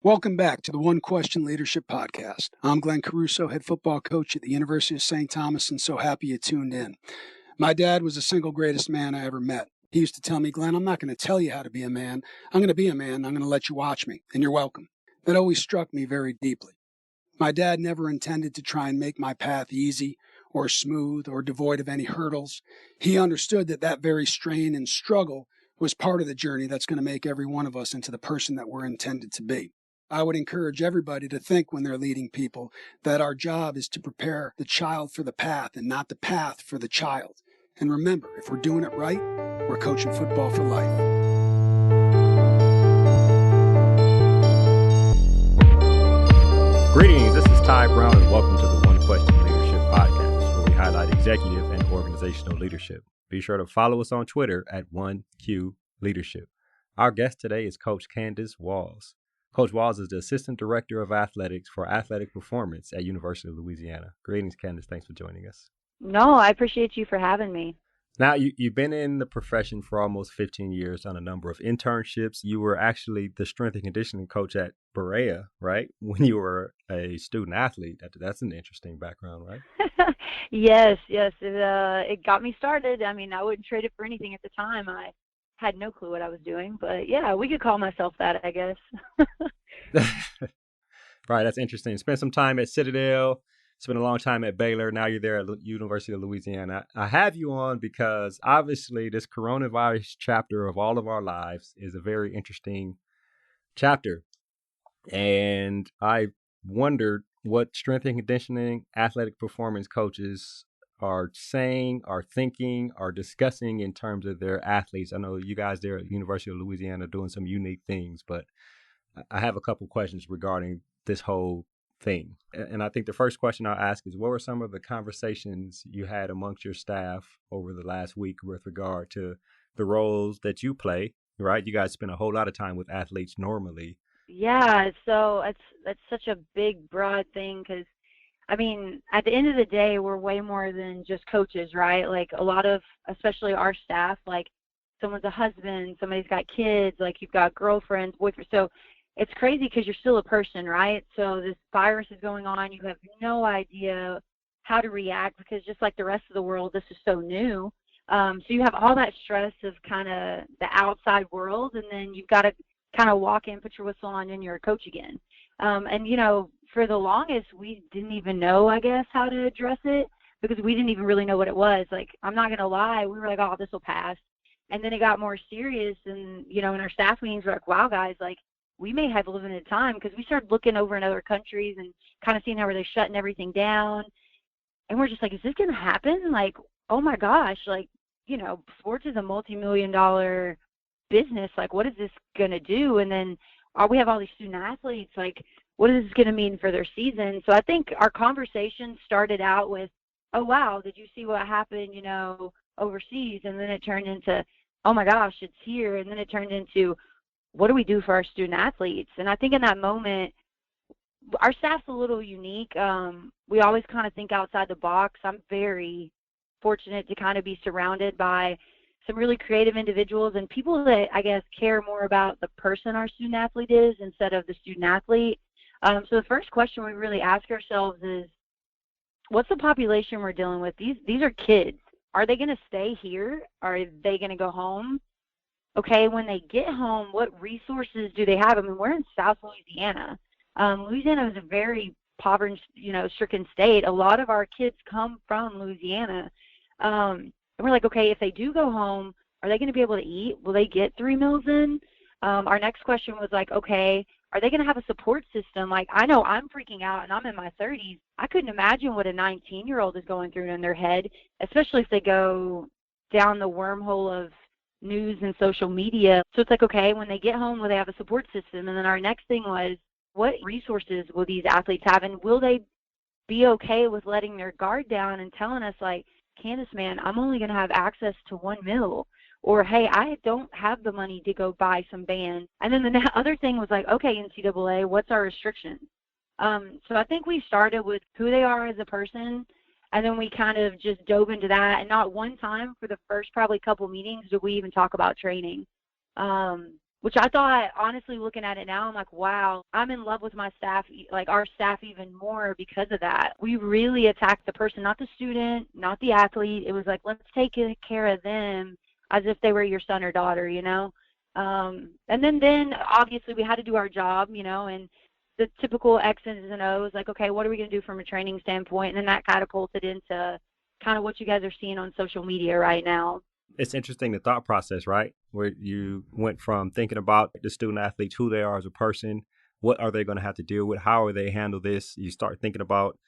Welcome back to the One Question Leadership Podcast. I'm Glenn Caruso, head football coach at the University of St. Thomas, and so happy you tuned in. My dad was the single greatest man I ever met. He used to tell me, Glenn, I'm not going to tell you how to be a man. I'm going to be a man. I'm going to let you watch me, and you're welcome. That always struck me very deeply. My dad never intended to try and make my path easy or smooth or devoid of any hurdles. He understood that very strain and struggle was part of the journey that's going to make every one of us into the person that we're intended to be. I would encourage everybody to think when they're leading people that our job is to prepare the child for the path and not the path for the child. And remember, if we're doing it right, we're coaching football for life. Greetings, this is Ty Brown, and welcome to the One Question Leadership Podcast, where we highlight executive and organizational leadership. Be sure to follow us on Twitter at 1Q Leadership. Our guest today is Coach Candice Walls. Coach Walls is the Assistant Director of Athletics for Athletic Performance at University of Louisiana. Greetings, Candice. Thanks for joining us. No, I appreciate you for having me. Now, you've been in the profession for almost 15 years, done a number of internships. You were actually the strength and conditioning coach at Berea, right? When you were a student athlete. That's an interesting background, right? Yes. It got me started. I mean, I wouldn't trade it for anything at the time. I had no clue what I was doing, but yeah, we could call myself that, I guess. Right, that's interesting. Spent some time at Citadel. Spent a long time at Baylor. Now you're there at University of Louisiana. I have you on because obviously this coronavirus chapter of all of our lives is a very interesting chapter. And I wondered what strength and conditioning athletic performance coaches are saying, are thinking, are discussing in terms of their athletes. I know you guys there at University of Louisiana are doing some unique things, but I have a couple questions regarding this whole thing. And I think the first question I'll ask is, what were some of the conversations you had amongst your staff over the last week with regard to the roles that you play, right? You guys spend a whole lot of time with athletes normally. Yeah, so that's such a big, broad thing because, I mean, at the end of the day, we're way more than just coaches, right? Like a lot of, especially our staff, like someone's a husband, somebody's got kids, like you've got girlfriends, boyfriends. So it's crazy because you're still a person, right? So this virus is going on. You have no idea how to react because just like the rest of the world, this is so new. So you have all that stress of kind of the outside world, and then you've got to kind of walk in, put your whistle on, and you're a coach again. And, you know, for the longest, we didn't even know, I guess, how to address it because we didn't even really know what it was. Like, I'm not going to lie. We were like, oh, this will pass. And then it got more serious. And, you know, in our staff meetings, we're like, wow, guys, like, we may have limited time because we started looking over in other countries and kind of seeing how they're shutting everything down. And we're just like, is this going to happen? Like, oh, my gosh, like, you know, sports is a multi-million-dollar business. Like, what is this going to do? And then we have all these student athletes. Like, what is this going to mean for their season? So I think our conversation started out with, oh, wow, did you see what happened, you know, overseas? And then it turned into, oh, my gosh, it's here. And then it turned into, what do we do for our student athletes? And I think in that moment, our staff's a little unique. We always kind of think outside the box. I'm very fortunate to kind of be surrounded by some really creative individuals and people that, I guess, care more about the person our student athlete is instead of the student athlete. So the first question we really ask ourselves is, what's the population we're dealing with? These are kids. Are they going to stay here? Are they going to go home? Okay, when they get home, what resources do they have? I mean, we're in South Louisiana. Louisiana is a very impoverished, you know, stricken state. A lot of our kids come from Louisiana. And we're like, okay, if they do go home, are they going to be able to eat? Will they get 3 meals in? Our next question was like, okay, are they going to have a support system? Like, I know I'm freaking out, and I'm in my 30s. I couldn't imagine what a 19-year-old is going through in their head, especially if they go down the wormhole of news and social media. So it's like, okay, when they get home, will they have a support system? And then our next thing was, what resources will these athletes have? And will they be okay with letting their guard down and telling us, like, Candice, man, I'm only going to have access to 1 meal. Or, hey, I don't have the money to go buy some bands. And then the other thing was like, okay, NCAA, what's our restrictions? So I think we started with who they are as a person, and then we kind of just dove into that. And not one time for the first probably couple meetings did we even talk about training. which I thought, honestly, looking at it now, I'm like, wow, I'm in love with my staff, like our staff even more because of that. We really attacked the person, not the student, not the athlete. It was like, let's take care of them as if they were your son or daughter, you know? And then obviously we had to do our job, you know, and the typical X's and O's, like, okay, what are we going to do from a training standpoint? And then that catapulted into kind of what you guys are seeing on social media right now. It's interesting, the thought process, right? Where you went from thinking about the student athletes, who they are as a person, what are they going to have to deal with, how are they handle this? You start thinking about,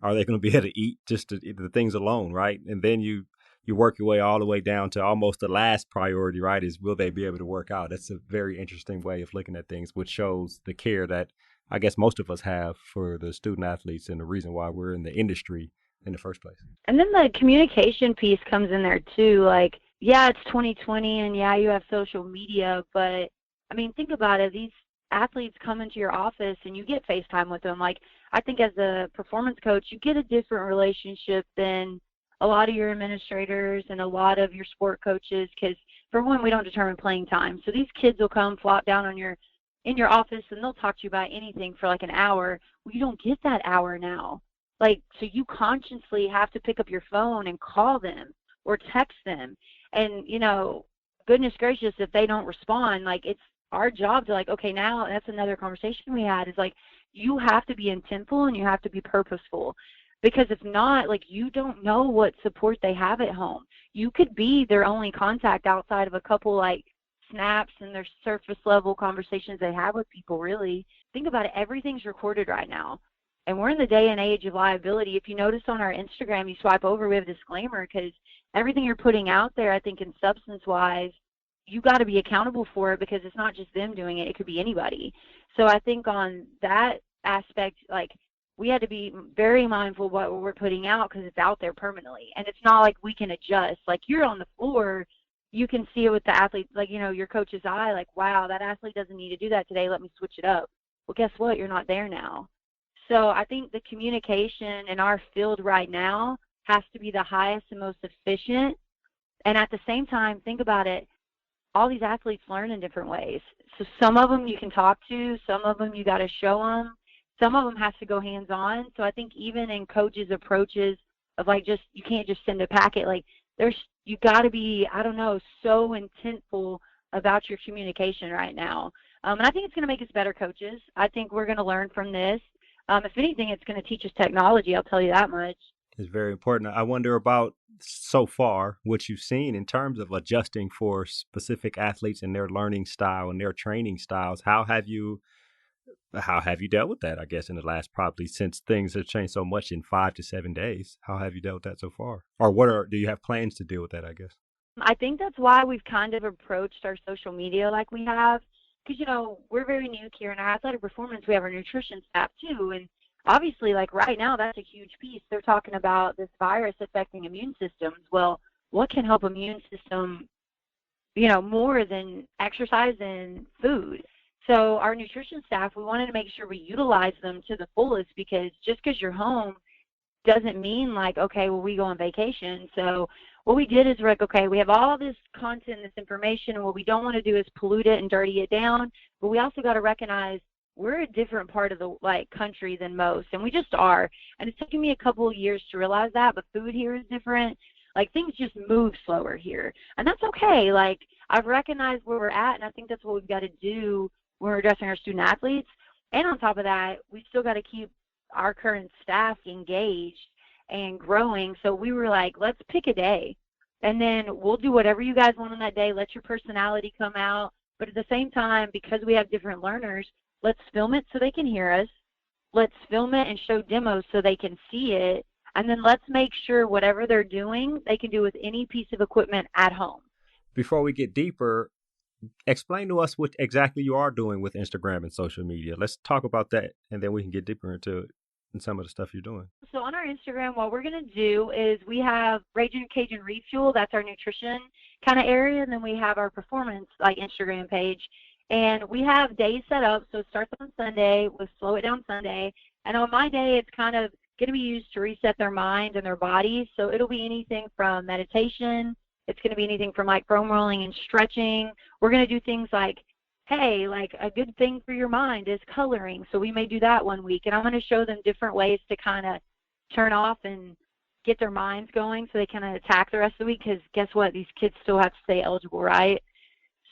are they going to be able to eat, just the things alone, right? And then you work your way all the way down to almost the last priority, right? Is will they be able to work out? That's a very interesting way of looking at things, which shows the care that I guess most of us have for the student athletes and the reason why we're in the industry in the first place. And then the communication piece comes in there too. Like, yeah, it's 2020 and yeah, you have social media, but I mean, think about it. These athletes come into your office and you get FaceTime with them. Like, I think as a performance coach, you get a different relationship than a lot of your administrators and a lot of your sport coaches, because for one, we don't determine playing time. So these kids will come flop down on in your office and they'll talk to you about anything for like an hour. Well, you don't get that hour now. Like, so you consciously have to pick up your phone and call them or text them. And, you know, goodness gracious, if they don't respond, like, it's our job to, like, okay, now that's another conversation we had, is like, you have to be intentful and you have to be purposeful. Because if not, like, you don't know what support they have at home. You could be their only contact outside of a couple, like, snaps and their surface level conversations they have with people, really. Think about it. Everything's recorded right now. And we're in the day and age of liability. If you notice on our Instagram, you swipe over, we have a disclaimer, because everything you're putting out there, I think, in substance-wise, you got to be accountable for it, because it's not just them doing it. It could be anybody. So I think on that aspect, like, we had to be very mindful of what we're putting out, because it's out there permanently. And it's not like we can adjust. Like, you're on the floor, you can see it with the athlete, like, you know, your coach's eye, like, wow, that athlete doesn't need to do that today. Let me switch it up. Well, guess what? You're not there now. So I think the communication in our field right now has to be the highest and most efficient. And at the same time, think about it, all these athletes learn in different ways. So some of them you can talk to, some of them you got to show them, some of them has to go hands-on. So I think even in coaches' approaches of, like, just, you can't just send a packet. Like, you got to be, I don't know, so intentful about your communication right now. And I think it's going to make us better coaches. I think we're going to learn from this. If anything, it's going to teach us technology, I'll tell you that much. It's very important. I wonder about, so far, what you've seen in terms of adjusting for specific athletes and their learning style and their training styles. How have you dealt with that, I guess, in the last, probably, since things have changed so much in 5 to 7 days? How have you dealt with that so far? Or do you have plans to deal with that, I guess? I think that's why we've kind of approached our social media like we have. Because, you know, we're very new here in our athletic performance. We have our nutrition staff too. And obviously, like, right now, that's a huge piece. They're talking about this virus affecting immune systems. Well, what can help immune system, you know, more than exercise and food? So our nutrition staff, we wanted to make sure we utilize them to the fullest, because just because you're home doesn't mean, like, okay, well, we go on vacation. So what we did is we're like, okay, we have all this content, this information, and what we don't want to do is pollute it and dirty it down. But we also got to recognize we're a different part of the, like, country than most, and we just are. And it's taken me a couple of years to realize that, but food here is different. Like, things just move slower here, and that's okay. Like, I've recognized where we're at, and I think that's what we've got to do when we're addressing our student athletes. And on top of that, we still got to keep our current staff engaged and growing. So we were like, let's pick a day, and then we'll do whatever you guys want on that day. Let your personality come out. But at the same time, because we have different learners, let's film it so they can hear us. Let's film it and show demos so they can see it. And then let's make sure whatever they're doing, they can do with any piece of equipment at home. Before we get deeper, explain to us what exactly you are doing with Instagram and social media. Let's talk about that, and then we can get deeper into it and some of the stuff you're doing. So on our Instagram, what we're going to do is we have Raging Cajun Refuel. That's our nutrition kind of area. And then we have our performance, like, Instagram page. And we have days set up. So it starts on Sunday. We'll slow it down Sunday. And on my day, it's kind of going to be used to reset their mind and their body. So it'll be anything from meditation. It's going to be anything from, like, foam rolling and stretching. We're going to do things like hey, like a good thing for your mind is coloring. So we may do that one week. And I'm going to show them different ways to kind of turn off and get their minds going so they can attack the rest of the week, because guess what? These kids still have to stay eligible, right?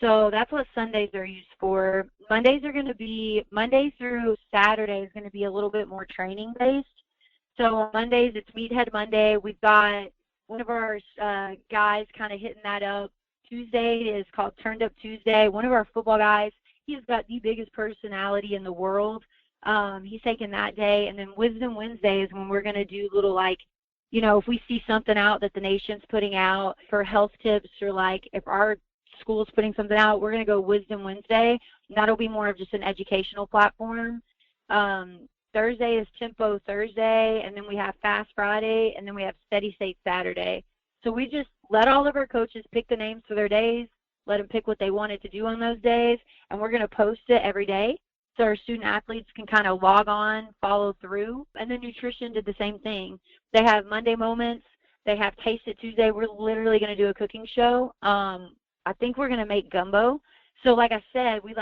So that's what Sundays are used for. Monday through Saturday is going to be a little bit more training based. So on Mondays, it's Meathead Monday. We've got one of our guys kind of hitting that up. Tuesday is called Turned Up Tuesday. One of our football guys, he's got the biggest personality in the world. He's taking that day. And then Wisdom Wednesday is when we're going to do little, like, if we see something out that the nation's putting out for health tips, or like if our school's putting something out, we're going to go Wisdom Wednesday. And that'll be more of just an educational platform. Thursday is Tempo Thursday, and then we have Fast Friday, and then we have Steady State Saturday. So we just let all of our coaches pick the names for their days, let them pick what they wanted to do on those days, and we're going to post it every day so our student athletes can kind of log on, follow through. And then nutrition did the same thing. They have Monday moments. They have Taste It Tuesday. We're literally going to do a cooking show. I think we're going to make gumbo. So like I said, we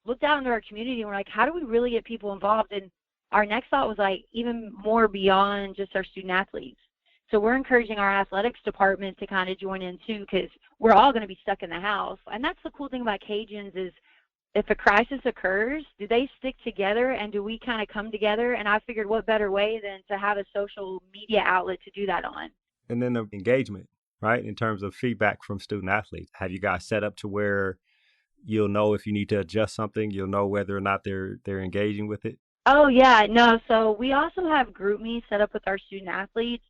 looked out into our community and we're like, how do we really get people involved? And our next thought was even more beyond just our student athletes. So we're encouraging our athletics department to kind of join in too, because we're all going to be stuck in the house. And that's the cool thing about Cajuns is if a crisis occurs, do they stick together and do we kind of come together? And I figured what better way than to have a social media outlet to do that on. And then the engagement, right, in terms of feedback from student athletes. Have you guys set up to where you'll know if you need to adjust something, you'll know whether or not they're engaging with it? Oh, yeah, no. So we also have GroupMe set up with our student athletes.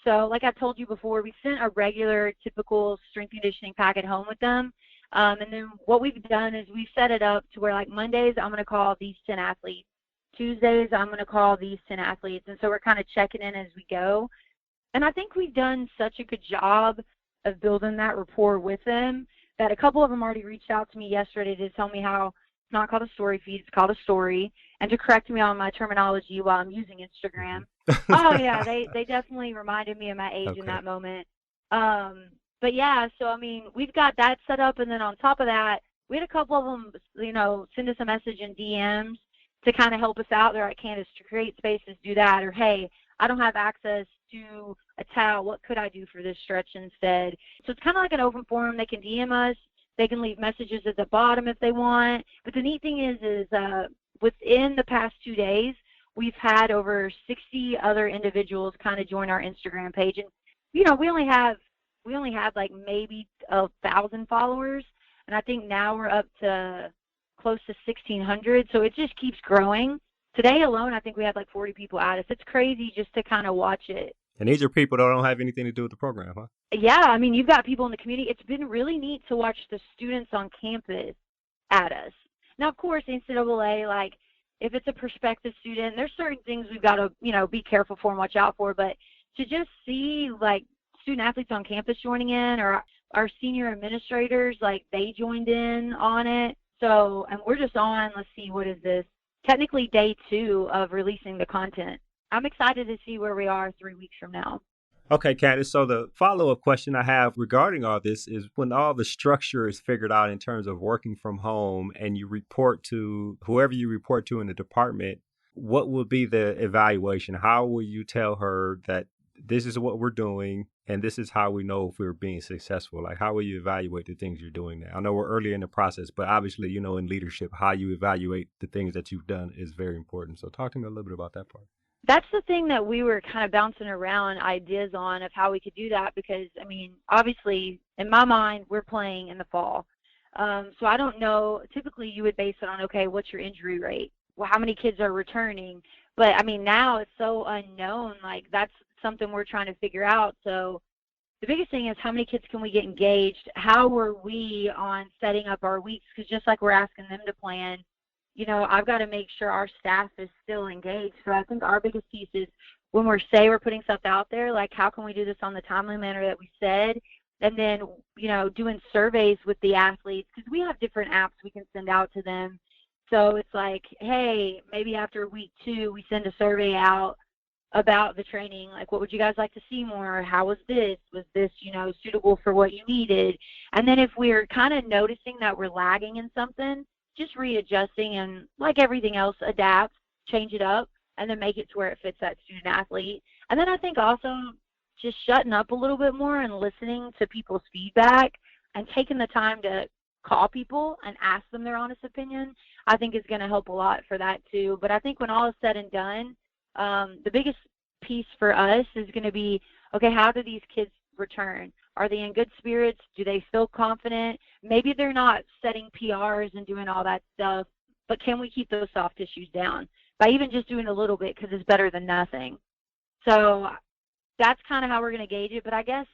So like I told you before, we sent a regular, typical strength conditioning packet home with them. And then what we've done is we've set it up to where Mondays, I'm going to call these 10 athletes. Tuesdays, I'm going to call these 10 athletes. And so we're kind of checking in as we go. And I think we've done such a good job of building that rapport with them that a couple of them already reached out to me yesterday to tell me how it's not called a story feed, it's called a story, and to correct me on my terminology while I'm using Instagram. Oh, yeah, they definitely reminded me of my age in that moment. But, yeah, so, we've got that set up, and then on top of that, we had a couple of them, send us a message in DMs to kind of help us out. They're like, Candice, to create spaces, do that, or, hey, I don't have access to a towel. What could I do for this stretch instead? So it's kind of like an open forum. They can DM us. They can leave messages at the bottom if they want. But the neat thing is within the past 2 days, we've had over 60 other individuals kind of join our Instagram page. And, we only have maybe 1,000 followers. And I think now we're up to close to 1,600. So it just keeps growing. Today alone, I think we had 40 people at us. It's crazy just to kind of watch it. And these are people that don't have anything to do with the program, huh? Yeah, you've got people in the community. It's been really neat to watch the students on campus at us. Now, of course, NCAA, if it's a prospective student, there's certain things we've got to, be careful for and watch out for. But to just see, student athletes on campus joining in, or our senior administrators, they joined in on it. So, and we're just on, let's see, what is this? Technically day 2 of releasing the content. I'm excited to see where we are 3 weeks from now. Okay, Candice, so the follow-up question I have regarding all this is when all the structure is figured out in terms of working from home and you report to whoever you report to in the department, what will be the evaluation? How will you tell her that this is what we're doing and this is how we know if we're being successful? How will you evaluate the things you're doing now? I know we're early in the process, but obviously, in leadership, how you evaluate the things that you've done is very important. So talk to me a little bit about that part. That's the thing that we were kind of bouncing around ideas on of how we could do that because, obviously, in my mind, we're playing in the fall. So I don't know. Typically, you would base it on, okay, what's your injury rate? Well, how many kids are returning? But, now it's so unknown. That's something we're trying to figure out. So the biggest thing is how many kids can we get engaged? How were we on setting up our weeks? Because just like we're asking them to plan, I've got to make sure our staff is still engaged. So I think our biggest piece is when we're putting stuff out there, how can we do this on the timely manner that we said? And then, doing surveys with the athletes because we have different apps we can send out to them. So it's hey, maybe after week 2, we send a survey out about the training. What would you guys like to see more? How was this? Was this, suitable for what you needed? And then if we're kind of noticing that we're lagging in something, just readjusting and, like everything else, adapt, change it up, and then make it to where it fits that student athlete. And then I think also just shutting up a little bit more and listening to people's feedback and taking the time to call people and ask them their honest opinion, I think is going to help a lot for that too. But I think when all is said and done, the biggest piece for us is going to be, okay, how do these kids return? Are they in good spirits? Do they feel confident? Maybe they're not setting PRs and doing all that stuff, but can we keep those soft issues down by even just doing a little bit, because it's better than nothing. So that's kind of how we're going to gauge it. But I guess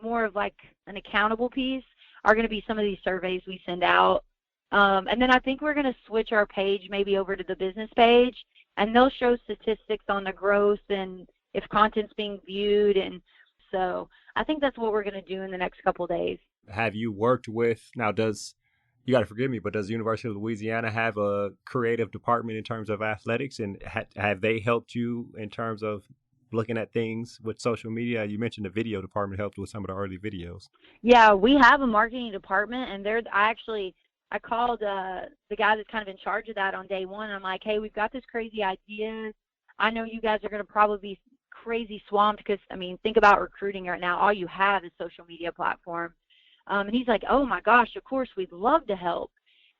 more of like an accountable piece are going to be some of these surveys we send out. And then I think we're going to switch our page maybe over to the business page, and they'll show statistics on the growth and if content's being viewed. And so I think that's what we're going to do in the next couple of days. Have you worked with, now you got to forgive me, but does the University of Louisiana have a creative department in terms of athletics? And have they helped you in terms of looking at things with social media? You mentioned the video department helped with some of the early videos. Yeah, we have a marketing department, and I called the guy that's kind of in charge of that on day one. I'm like, hey, we've got this crazy idea. I know you guys are going to probably be crazy swamped because, I mean, think about recruiting right now. All you have is social media platform. And he's like, oh, my gosh, of course, we'd love to help.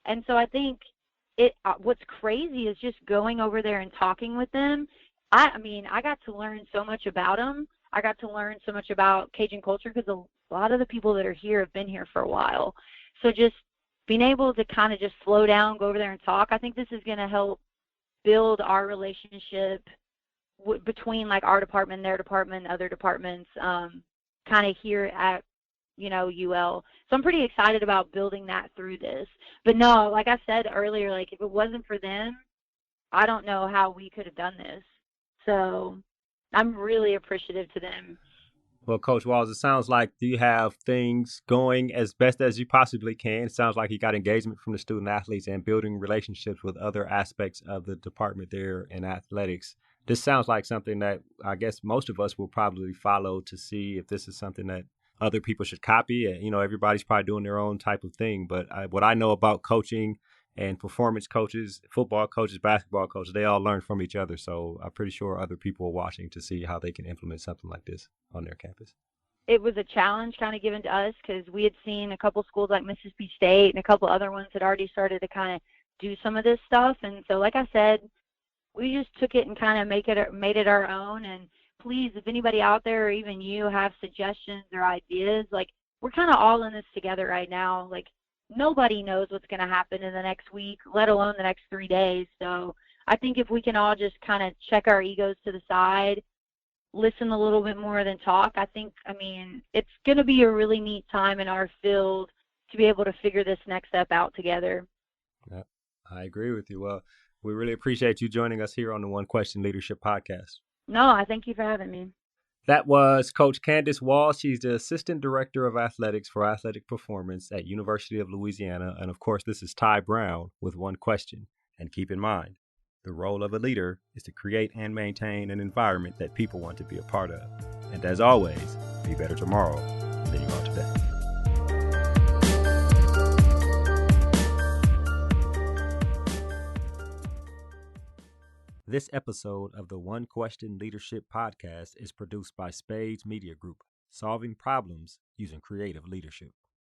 And so I think what's crazy is just going over there and talking with them. I mean, I got to learn so much about them. I got to learn so much about Cajun culture because a lot of the people that are here have been here for a while. So just being able to kind of just slow down, go over there and talk, I think this is going to help build our relationship between like our department, their department, other departments, kind of here at, UL. So I'm pretty excited about building that through this. But no, like I said earlier, like if it wasn't for them, I don't know how we could have done this. So I'm really appreciative to them. Well, Coach Walls, it sounds like you have things going as best as you possibly can. It sounds like you got engagement from the student athletes and building relationships with other aspects of the department there in athletics. This sounds like something that I guess most of us will probably follow to see if this is something that other people should copy. Everybody's probably doing their own type of thing. But what I know about coaching and performance coaches, football coaches, basketball coaches, they all learn from each other. So I'm pretty sure other people are watching to see how they can implement something like this on their campus. It was a challenge kind of given to us because we had seen a couple schools like Mississippi State and a couple other ones that already started to kind of do some of this stuff. And so, like I said, we just took it and kind of made it our own. And please, if anybody out there or even you have suggestions or ideas, like we're kind of all in this together right now. Like nobody knows what's going to happen in the next week, let alone the next 3 days. So I think if we can all just kind of check our egos to the side, listen a little bit more than talk, it's going to be a really neat time in our field to be able to figure this next step out together. Yeah, I agree with you. Well, we really appreciate you joining us here on the One Question Leadership Podcast. No, I thank you for having me. That was Coach Candice Wall. She's the Assistant Director of Athletics for Athletic Performance at University of Louisiana. And of course, this is Ty Brown with One Question. And keep in mind, the role of a leader is to create and maintain an environment that people want to be a part of. And as always, be better tomorrow than you are today. This episode of the One Question Leadership Podcast is produced by Spades Media Group, solving problems using creative leadership.